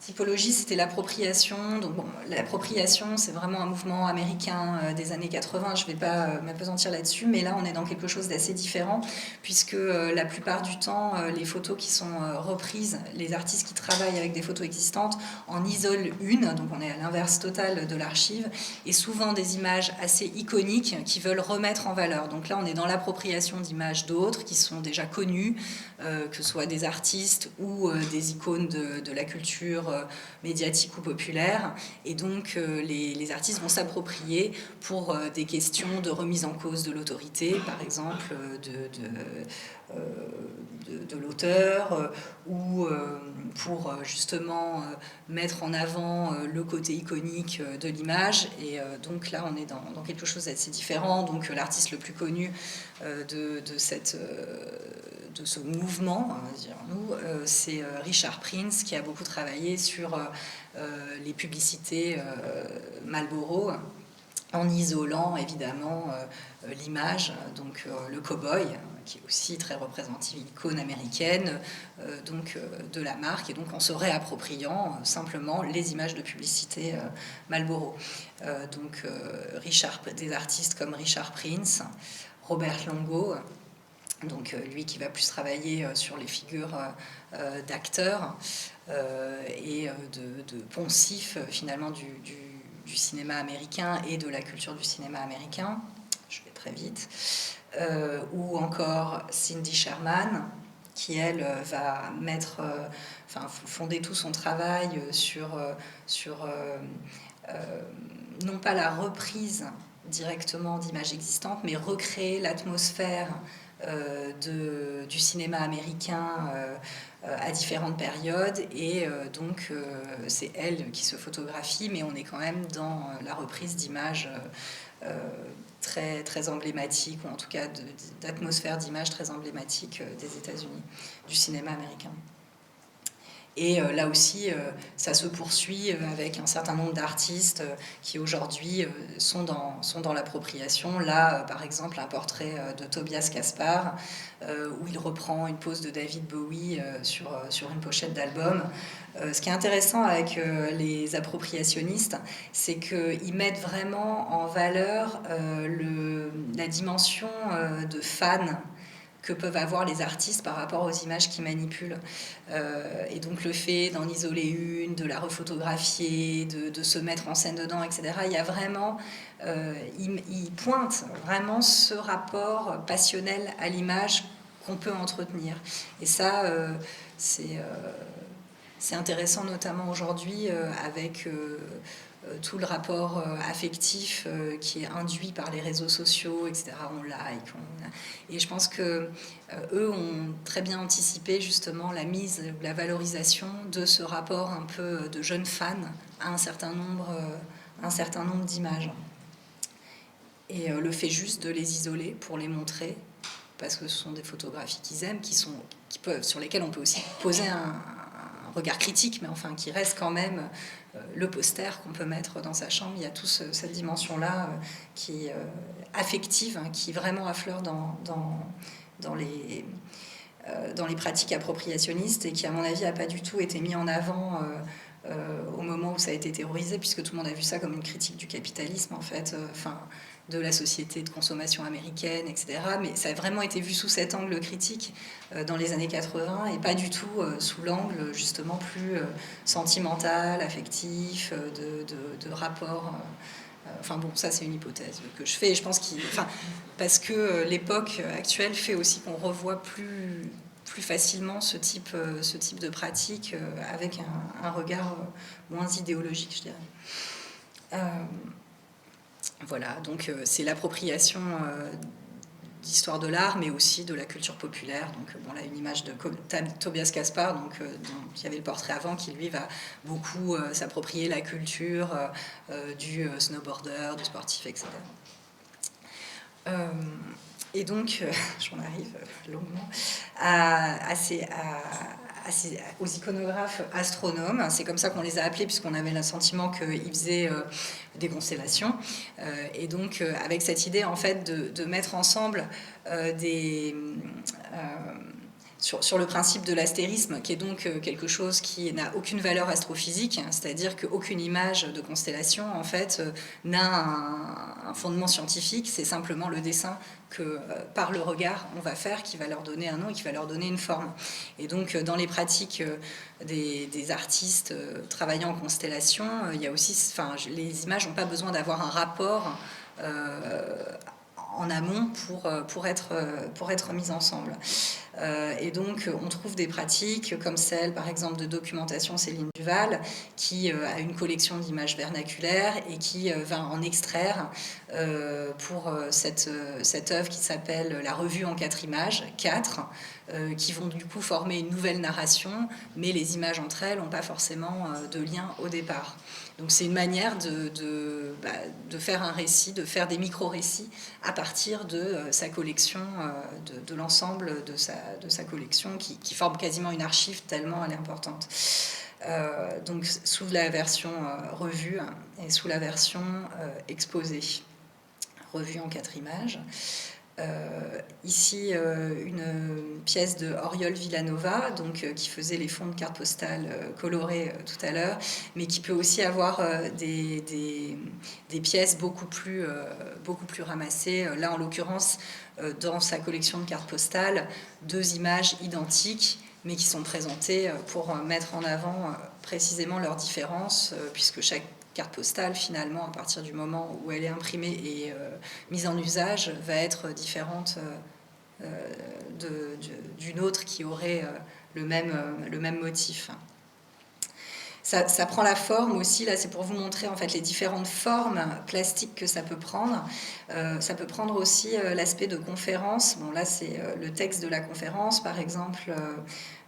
typologie, c'était l'appropriation. Donc, bon, l'appropriation, c'est vraiment un mouvement américain des années 80. Je ne vais pas m'apesantir là-dessus, mais là, on est dans quelque chose d'assez différent, puisque la plupart du temps, les photos qui sont reprises, les artistes qui travaillent avec des photos existantes en isolent une, donc on est à l'inverse total de l'archive, et souvent des images assez iconiques qui veulent remettre en valeur. Donc là, on est dans l'appropriation d'images d'autres qui sont déjà connues, que ce soit des artistes ou des icônes de la culture médiatique ou populaire, et donc les artistes vont s'approprier pour des questions de remise en cause de l'autorité, par exemple de l'auteur, ou pour justement mettre en avant le côté iconique de l'image. Et donc là, on est dans quelque chose d'assez différent. Donc l'artiste le plus connu de ce mouvement, dirons-nous, c'est Richard Prince, qui a beaucoup travaillé sur les publicités Marlboro, en isolant évidemment l'image, donc le cow-boy, qui est aussi très représentative, icône américaine de la marque, et donc en se réappropriant simplement les images de publicité Marlboro. Des artistes comme Richard Prince, Robert Longo, donc lui qui va plus travailler sur les figures d'acteurs et de poncifs finalement du cinéma américain et de la culture du cinéma américain. Je vais très vite. Ou encore Cindy Sherman, qui elle va fonder tout son travail sur non pas la reprise directement d'images existantes, mais recréer l'atmosphère du cinéma américain à différentes périodes, et donc c'est elle qui se photographie, mais on est quand même dans la reprise d'images très, très emblématiques, ou en tout cas d'atmosphère d'images très emblématiques des États-Unis, du cinéma américain. Et là aussi, ça se poursuit avec un certain nombre d'artistes qui aujourd'hui sont dans l'appropriation. Là, par exemple, un portrait de Tobias Caspar, où il reprend une pose de David Bowie sur une pochette d'album. Ce qui est intéressant avec les appropriationnistes, c'est qu'ils mettent vraiment en valeur la dimension de fan que peuvent avoir les artistes par rapport aux images qu'ils manipulent. Et donc le fait d'en isoler une, de la refotographier, de se mettre en scène dedans, etc., il y a vraiment... il pointe vraiment ce rapport passionnel à l'image qu'on peut entretenir. Et ça, c'est intéressant, notamment aujourd'hui, avec... tout le rapport affectif qui est induit par les réseaux sociaux, etc. On like. Et je pense que eux ont très bien anticipé justement la mise, la valorisation de ce rapport un peu de jeunes fans à un certain nombre d'images. Et le fait juste de les isoler pour les montrer, parce que ce sont des photographies qu'ils aiment, sur lesquelles on peut aussi poser un regard critique, mais enfin qui reste quand même le poster qu'on peut mettre dans sa chambre. Il y a toute cette dimension-là qui affective, qui vraiment affleure dans les pratiques appropriationnistes, et qui, à mon avis, n'a pas du tout été mis en avant au moment où ça a été théorisé, puisque tout le monde a vu ça comme une critique du capitalisme, en fait. de la société de consommation américaine, etc. Mais ça a vraiment été vu sous cet angle critique dans les années 80 et pas du tout sous l'angle justement plus sentimental, affectif, de rapport. Enfin bon, ça c'est une hypothèse que je fais. Et je pense parce que l'époque actuelle fait aussi qu'on revoit plus facilement ce type de pratique avec un regard moins idéologique, je dirais. Voilà, donc c'est l'appropriation d'histoire de l'art, mais aussi de la culture populaire. Donc bon, là, une image de Tobias Caspar, dont il y avait le portrait avant, qui lui va beaucoup s'approprier la culture du snowboarder, du sportif, etc. Et donc, j'en arrive longuement aux iconographes astronomes. C'est comme ça qu'on les a appelés, puisqu'on avait le sentiment qu'ils faisaient des constellations. Et donc, avec cette idée, en fait, de mettre ensemble sur le principe de l'astérisme, qui est donc quelque chose qui n'a aucune valeur astrophysique, c'est-à-dire qu'aucune image de constellation, en fait, n'a un fondement scientifique, c'est simplement le dessin que, par le regard, on va faire, qui va leur donner un nom et qui va leur donner une forme. Et donc, dans les pratiques des artistes travaillant en constellation, il y a aussi, les images n'ont pas besoin d'avoir un rapport en amont pour être mises ensemble. Et donc, on trouve des pratiques comme celle, par exemple, de documentation Céline Duval, qui a une collection d'images vernaculaires et qui va en extraire pour cette œuvre qui s'appelle La Revue en 4 images, 4, qui vont du coup former une nouvelle narration, mais les images entre elles n'ont pas forcément de lien au départ. Donc c'est une manière de faire un récit, de faire des micro-récits à partir de sa collection, de l'ensemble de sa collection, qui forme quasiment une archive tellement elle est importante. Donc sous la version revue et sous la version exposée, revue en 4 images. Ici, une pièce de Oriol Villanova, donc, qui faisait les fonds de cartes postales colorées tout à l'heure, mais qui peut aussi avoir des pièces beaucoup plus ramassées. Là, en l'occurrence, dans sa collection de cartes postales, 2 images identiques, mais qui sont présentées pour mettre en avant précisément leurs différences, puisque chaque carte postale, finalement, à partir du moment où elle est imprimée et mise en usage, va être différente d'une autre qui aurait le même motif. Ça prend la forme aussi, là c'est pour vous montrer en fait les différentes formes plastiques que ça peut prendre. Ça peut prendre aussi l'aspect de conférence. Bon là c'est le texte de la conférence, par exemple.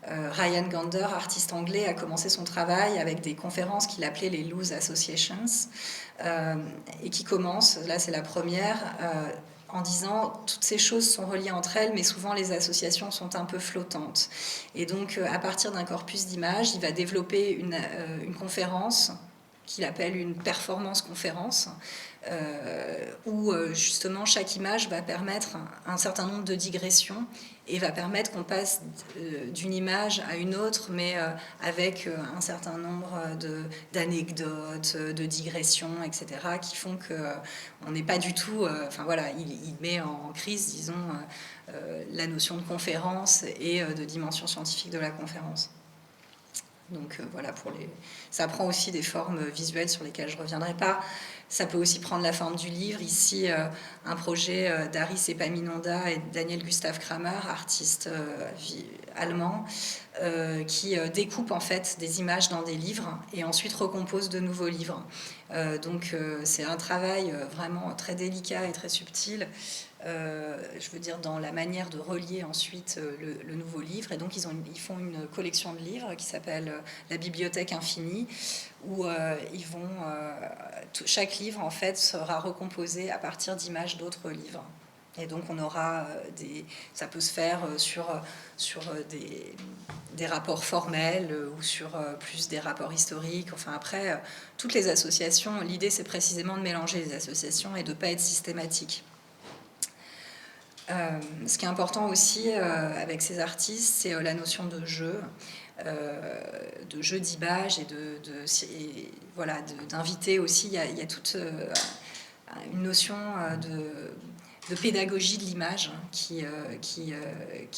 Ryan Gander, artiste anglais, a commencé son travail avec des conférences qu'il appelait les Loose Associations et qui commence, là c'est la première, en disant toutes ces choses sont reliées entre elles, mais souvent les associations sont un peu flottantes. Et donc à partir d'un corpus d'images, il va développer une conférence qu'il appelle une performance conférence, où justement chaque image va permettre un certain nombre de digressions et va permettre qu'on passe d'une image à une autre, mais avec un certain nombre d'anecdotes, de digressions, etc., qui font qu'on n'est pas du tout... il met en crise, disons, la notion de conférence et de dimension scientifique de la conférence. Donc voilà, ça prend aussi des formes visuelles sur lesquelles je ne reviendrai pas. Ça peut aussi prendre la forme du livre. Ici, un projet d'Aris Epaminondas et Daniel Gustav Kramer, artiste allemand, qui découpe en fait des images dans des livres et ensuite recompose de nouveaux livres. Donc c'est un travail vraiment très délicat et très subtil. Je veux dire dans la manière de relier ensuite le nouveau livre. Et donc ils font une collection de livres qui s'appelle La Bibliothèque Infinie, où chaque livre en fait sera recomposé à partir d'images d'autres livres. Et donc on aura ça peut se faire sur des rapports formels ou sur plus des rapports historiques. Enfin après, toutes les associations, l'idée c'est précisément de mélanger les associations et de ne pas être systématique. Ce qui est important aussi avec ces artistes, c'est la notion de jeu d'image et d'inviter aussi. Il y a toute une notion de pédagogie de l'image qui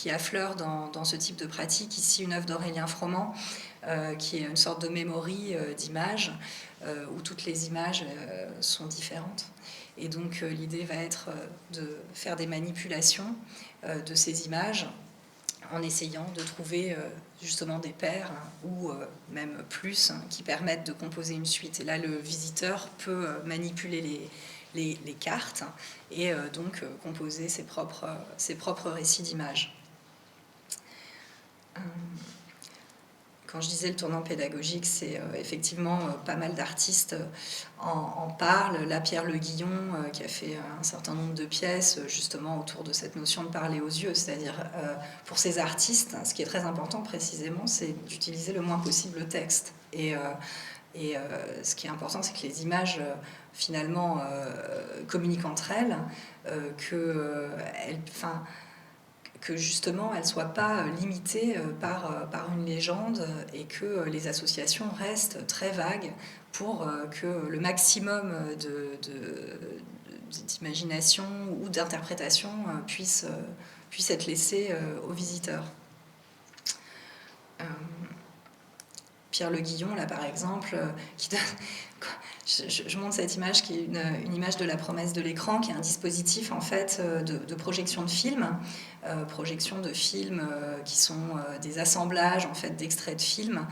affleure dans ce type de pratique. Ici, une œuvre d'Aurélien Froment, qui est une sorte de mémoire d'images, où toutes les images sont différentes. Et donc l'idée va être de faire des manipulations de ces images en essayant de trouver justement des paires ou même plus qui permettent de composer une suite. Et là, le visiteur peut manipuler les cartes et donc composer ses propres récits d'images. Quand je disais le tournant pédagogique, c'est effectivement pas mal d'artistes en parlent. Là, Pierre Le Guillon, qui a fait un certain nombre de pièces justement autour de cette notion de parler aux yeux, c'est-à-dire pour ces artistes, ce qui est très important précisément, c'est d'utiliser le moins possible le texte. Et ce qui est important, c'est que les images finalement communiquent entre elles, que justement elles ne soient pas limitées par une légende et que les associations restent très vagues pour que le maximum d'imagination ou d'interprétation puisse être laissé aux visiteurs. Pierre Le Guillon, là par exemple, qui donne... Je montre cette image qui est une image de la promesse de l'écran, qui est un dispositif en fait de projection de films, qui sont des assemblages en fait d'extraits de films.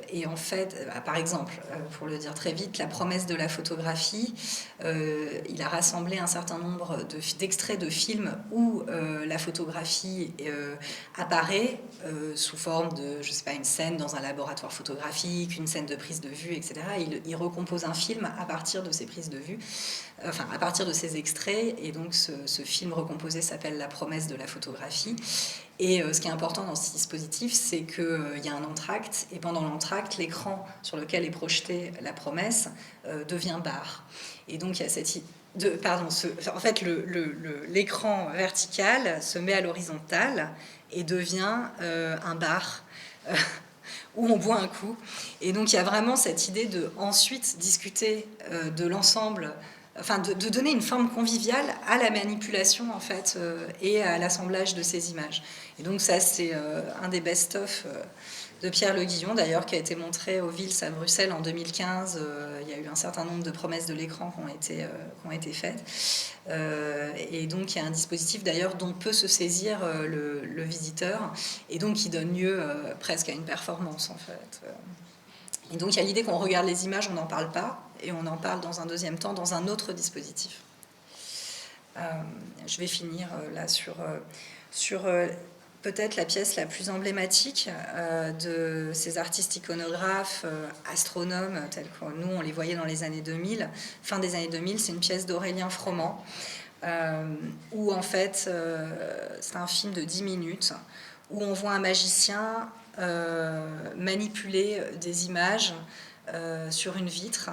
Et en fait, par exemple, pour le dire très vite, la promesse de la photographie, il a rassemblé un certain nombre d'extraits de films où la photographie apparaît sous forme de, je sais pas, une scène dans un laboratoire photographique, une scène de prise de vue, etc. Il recompose un film à partir de ces prises de vue, enfin à partir de ces extraits, et donc ce film recomposé s'appelle La promesse de la photographie. Et ce qui est important dans ce dispositif, c'est qu'il y a un entracte, et pendant l'entracte, l'écran sur lequel est projetée la promesse devient barre. Et donc il y a cette en fait, l'écran vertical se met à l'horizontale et devient un bar où on boit un coup. Et donc il y a vraiment cette idée de ensuite discuter de l'ensemble, enfin de donner une forme conviviale à la manipulation en fait et à l'assemblage de ces images. Et donc ça c'est un des best-of de Pierre Le Guillon d'ailleurs, qui a été montré au Vils à Bruxelles en 2015. Il y a eu un certain nombre de promesses de l'écran qui ont été faites. Et donc il y a un dispositif d'ailleurs dont peut se saisir le visiteur, et donc qui donne lieu presque à une performance en fait. Et donc il y a l'idée qu'on regarde les images, on n'en parle pas, et on en parle dans un deuxième temps dans un autre dispositif. Je vais finir là sur peut-être la pièce la plus emblématique de ces artistes iconographes, astronomes, tels que nous on les voyait dans les années 2000, fin des années 2000, c'est une pièce d'Aurélien Froment, où en fait c'est un film de 10 minutes, où on voit un magicien manipuler des images sur une vitre.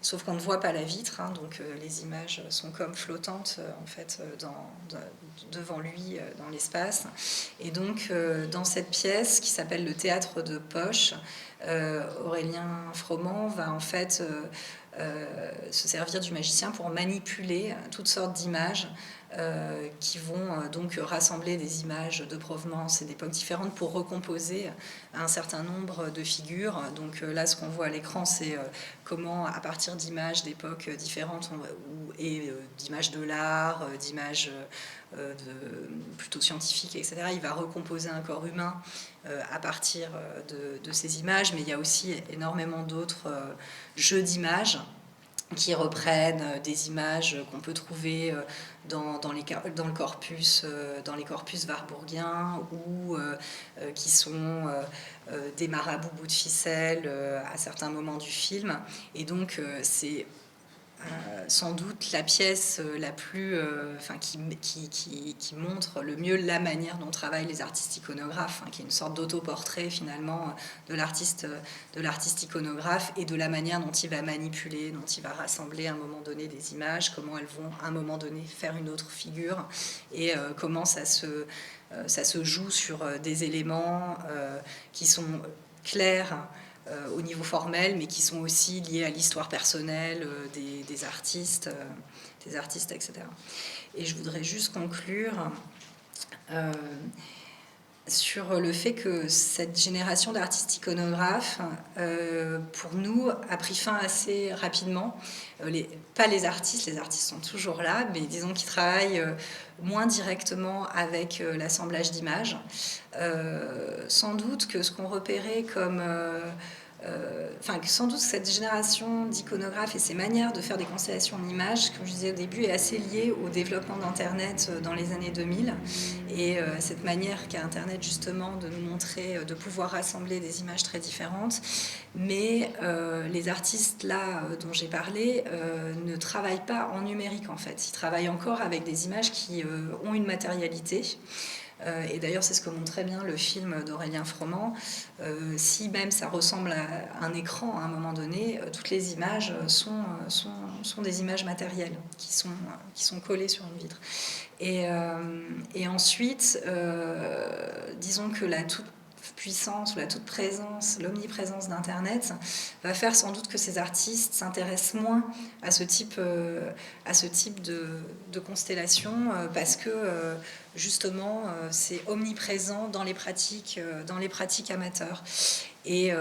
Sauf qu'on ne voit pas la vitre, hein, donc les images sont comme flottantes en fait devant lui dans l'espace. Et donc dans cette pièce qui s'appelle le théâtre de poche, Aurélien Froment va en fait se servir du magicien pour manipuler toutes sortes d'images qui vont donc rassembler des images de provenance et d'époques différentes pour recomposer un certain nombre de figures. Donc là, ce qu'on voit à l'écran, c'est comment, à partir d'images d'époques différentes et d'images de l'art, d'images plutôt scientifiques, etc., il va recomposer un corps humain à partir de ces images. Mais il y a aussi énormément d'autres jeux d'images qui reprennent des images qu'on peut trouver dans le corpus, dans les corpus warburgiens, ou qui sont des marabouts bouts de ficelle à certains moments du film. Et donc c'est sans doute la pièce la plus, qui montre le mieux la manière dont travaillent les artistes iconographes, qui est une sorte d'autoportrait finalement de l'artiste iconographe, et de la manière dont il va manipuler, dont il va rassembler à un moment donné des images, comment elles vont à un moment donné faire une autre figure, et comment ça se joue sur des éléments qui sont clairs au niveau formel, mais qui sont aussi liées à l'histoire personnelle des artistes, etc. Et je voudrais juste conclure sur le fait que cette génération d'artistes iconographes, pour nous, a pris fin assez rapidement. Pas les artistes sont toujours là, mais disons qu'ils travaillent moins directement avec l'assemblage d'images. Sans doute que ce qu'on repérait comme... sans doute cette génération d'iconographes et ces manières de faire des constellations en images, comme je disais au début, est assez liée au développement d'Internet dans les années 2000 et cette manière qu'a Internet justement de nous montrer, de pouvoir rassembler des images très différentes. Mais les artistes là dont j'ai parlé ne travaillent pas en numérique en fait. Ils travaillent encore avec des images qui ont une matérialité. Et d'ailleurs, c'est ce que montre très bien le film d'Aurélien Froment. Si même ça ressemble à un écran à un moment donné, toutes les images sont des images matérielles qui sont collées sur une vitre. Et ensuite, disons que la toute-puissance, la toute-présence, l'omniprésence d'Internet va faire sans doute que ces artistes s'intéressent moins à ce type de constellation parce que justement c'est omniprésent dans les pratiques amateurs. Et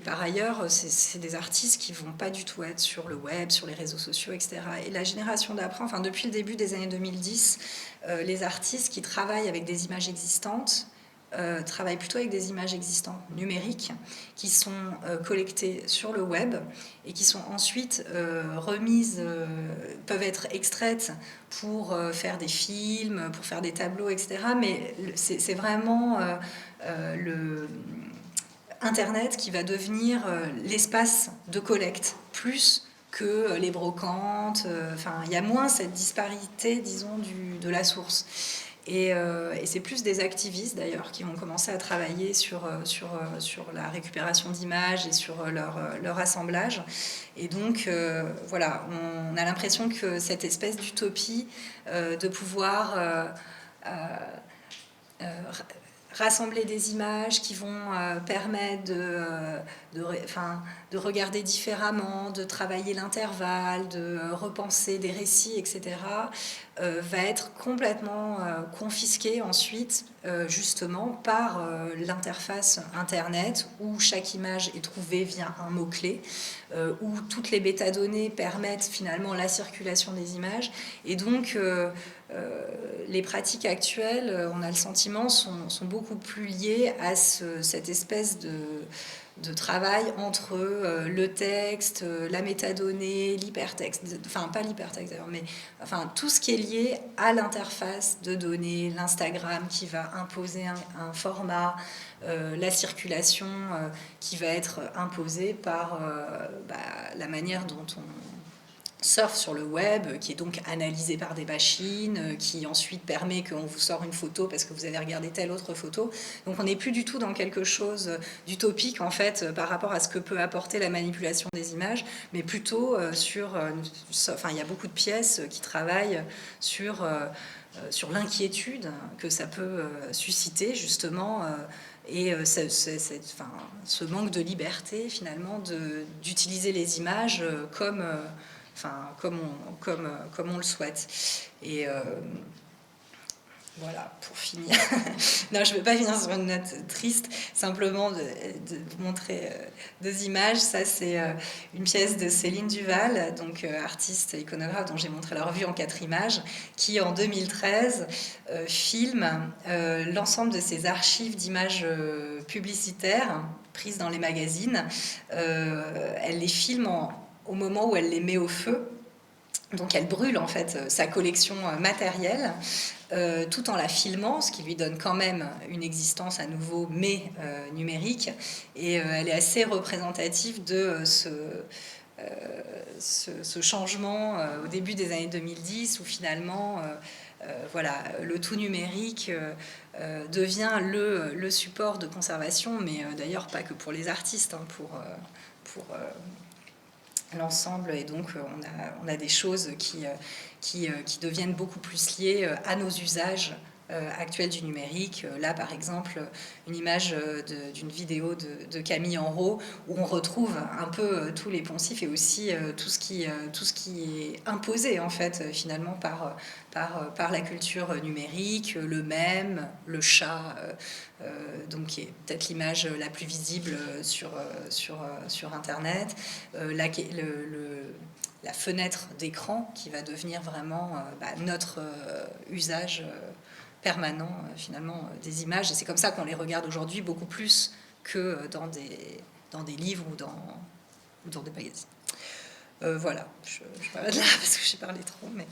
par ailleurs, c'est des artistes qui ne vont pas du tout être sur le web, sur les réseaux sociaux, etc. Et la génération d'après, enfin depuis le début des années 2010, les artistes qui travaillent avec des images existantes travaillent plutôt avec des images existantes numériques qui sont collectées sur le web et qui sont ensuite remises, peuvent être extraites pour faire des films, pour faire des tableaux, etc. Mais c'est vraiment le Internet qui va devenir l'espace de collecte, plus que les brocantes. Il y a moins cette disparité, disons, de la source. Et c'est plus des activistes d'ailleurs qui vont commencer à travailler sur la récupération d'images et sur leur assemblage. Et donc voilà, on a l'impression que cette espèce d'utopie de pouvoir rassembler des images qui vont permettre de regarder différemment, de travailler l'intervalle, de repenser des récits, etc., va être complètement confisqué ensuite, justement, par l'interface Internet, où chaque image est trouvée via un mot-clé, où toutes les métadonnées permettent finalement la circulation des images. Et donc, les pratiques actuelles, on a le sentiment, sont beaucoup plus liées à cette espèce de travail entre le texte, la métadonnée, l'hypertexte, enfin pas l'hypertexte d'ailleurs, mais enfin tout ce qui est lié à l'interface de données, l'Instagram qui va imposer un format, la circulation qui va être imposée par la manière dont on surfe sur le web, qui est donc analysé par des machines, qui ensuite permet qu'on vous sort une photo parce que vous avez regardé telle autre photo. Donc on n'est plus du tout dans quelque chose d'utopique en fait par rapport à ce que peut apporter la manipulation des images, mais plutôt il y a beaucoup de pièces qui travaillent sur l'inquiétude que ça peut susciter justement et ce manque de liberté finalement d'utiliser les images comme on le souhaite. Et voilà, pour finir. Non, je ne veux pas finir sur une note triste, simplement de vous montrer deux images. Ça, c'est une pièce de Céline Duval, donc artiste iconographe dont j'ai montré la revue en 4 images, qui en 2013 filme l'ensemble de ses archives d'images publicitaires prises dans les magazines. Elle les filme au moment où elle les met au feu. Donc elle brûle en fait sa collection matérielle tout en la filmant, ce qui lui donne quand même une existence à nouveau, mais numérique. Et elle est assez représentative de ce changement au début des années 2010 où finalement le tout numérique devient le support de conservation, mais d'ailleurs pas que pour les artistes, hein, pour l'ensemble. Et donc on a des choses qui deviennent beaucoup plus liées à nos usages actuelle du numérique. Là, par exemple, une image d'une vidéo de Camille Enrault où on retrouve un peu tous les poncifs et aussi tout ce qui est imposé, en fait, finalement, par la culture numérique, le mème, le chat, donc qui est peut-être l'image la plus visible sur Internet, la fenêtre d'écran qui va devenir vraiment notre usage permanent finalement des images. Et c'est comme ça qu'on les regarde aujourd'hui beaucoup plus que dans des livres ou dans des magazines. Voilà, je m'arrête là parce que j'ai parlé trop. Mais...